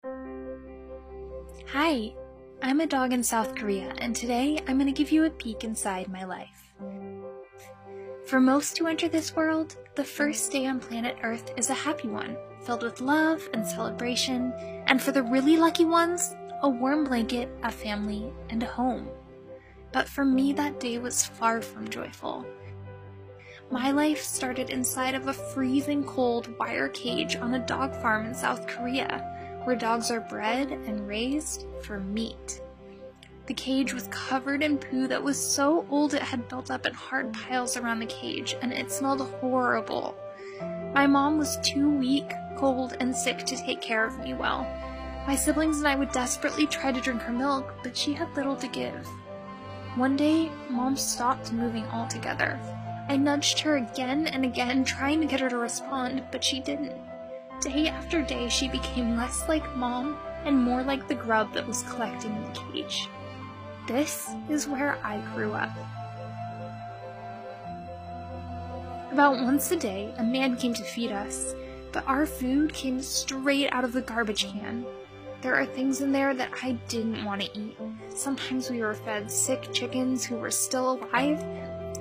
Hi, I'm a dog in South Korea, and today I'm going to give you a peek inside my life. For most who enter this world, the first day on planet Earth is a happy one, filled with love and celebration, and for the really lucky ones, a warm blanket, a family, and a home. But for me, that day was far from joyful. My life started inside of a freezing cold wire cage on a dog farm in South Korea, where dogs are bred and raised for meat. The cage was covered in poo that was so old it had built up in hard piles around the cage, and it smelled horrible. My mom was too weak, cold, and sick to take care of me well. My siblings and I would desperately try to drink her milk, but she had little to give. One day, Mom stopped moving altogether. I nudged her again and again, trying to get her to respond, but she didn't. Day after day, she became less like Mom and more like the grub that was collecting in the cage. This is where I grew up. About once a day, a man came to feed us, but our food came straight out of the garbage can. There are things in there that I didn't want to eat. Sometimes we were fed sick chickens who were still alive,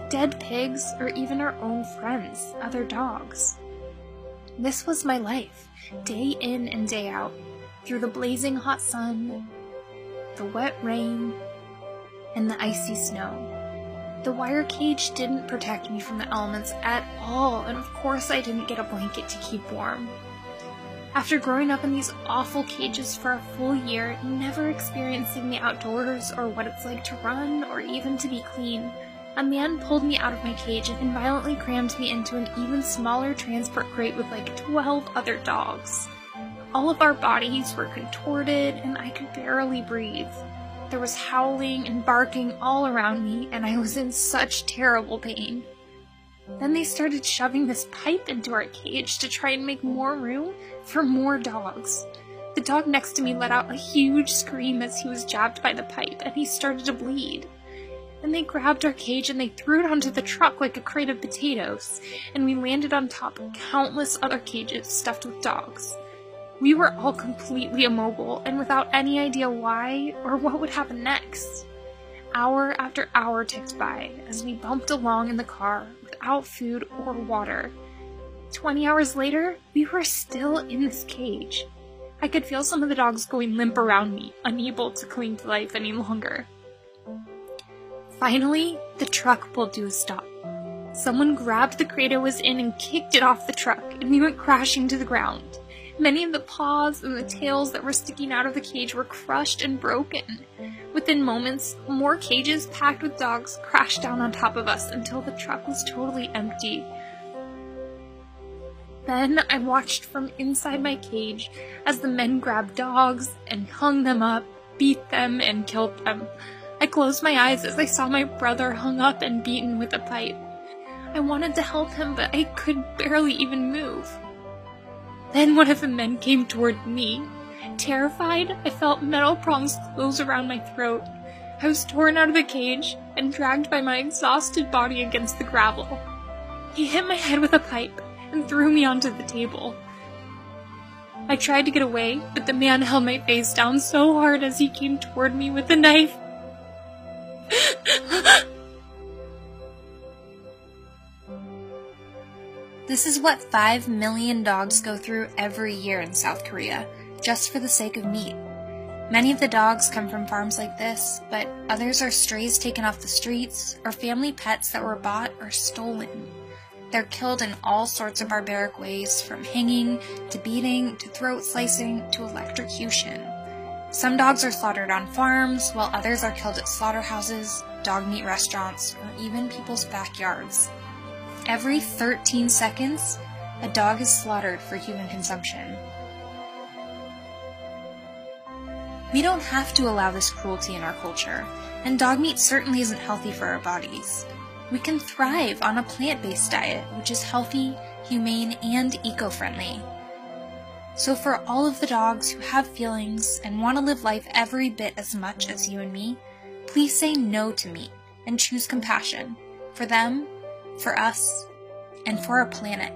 dead pigs, or even our own friends, other dogs. This was my life, day in and day out, through the blazing hot sun, the wet rain, and the icy snow. The wire cage didn't protect me from the elements at all, and of course I didn't get a blanket to keep warm. After growing up in these awful cages for a full year, never experiencing the outdoors or what it's like to run or even to be clean, a man pulled me out of my cage and violently crammed me into an even smaller transport crate with like 12 other dogs. All of our bodies were contorted and I could barely breathe. There was howling and barking all around me and I was in such terrible pain. Then they started shoving this pipe into our cage to try and make more room for more dogs. The dog next to me let out a huge scream as he was jabbed by the pipe and he started to bleed. Then they grabbed our cage and they threw it onto the truck like a crate of potatoes, and we landed on top of countless other cages stuffed with dogs. We were all completely immobile and without any idea why or what would happen next. Hour after hour ticked by as we bumped along in the car without food or water. 20 hours later, we were still in this cage. I could feel some of the dogs going limp around me, unable to cling to life any longer. Finally, the truck pulled to a stop. Someone grabbed the crate I was in and kicked it off the truck, and we went crashing to the ground. Many of the paws and the tails that were sticking out of the cage were crushed and broken. Within moments, more cages packed with dogs crashed down on top of us until the truck was totally empty. Then I watched from inside my cage as the men grabbed dogs and hung them up, beat them, and killed them. I closed my eyes as I saw my brother hung up and beaten with a pipe. I wanted to help him, but I could barely even move. Then one of the men came toward me. Terrified, I felt metal prongs close around my throat. I was torn out of the cage and dragged by my exhausted body against the gravel. He hit my head with a pipe and threw me onto the table. I tried to get away, but the man held my face down so hard as he came toward me with a knife. This is what 5 million dogs go through every year in South Korea, just for the sake of meat. Many of the dogs come from farms like this, but others are strays taken off the streets, or family pets that were bought or stolen. They're killed in all sorts of barbaric ways, from hanging, to beating, to throat slicing, to electrocution. Some dogs are slaughtered on farms, while others are killed at slaughterhouses, dog meat restaurants, or even people's backyards. Every 13 seconds, a dog is slaughtered for human consumption. We don't have to allow this cruelty in our culture, and dog meat certainly isn't healthy for our bodies. We can thrive on a plant-based diet, which is healthy, humane, and eco-friendly. So for all of the dogs who have feelings and want to live life every bit as much as you and me, please say no to meat and choose compassion for them, for us, and for our planet.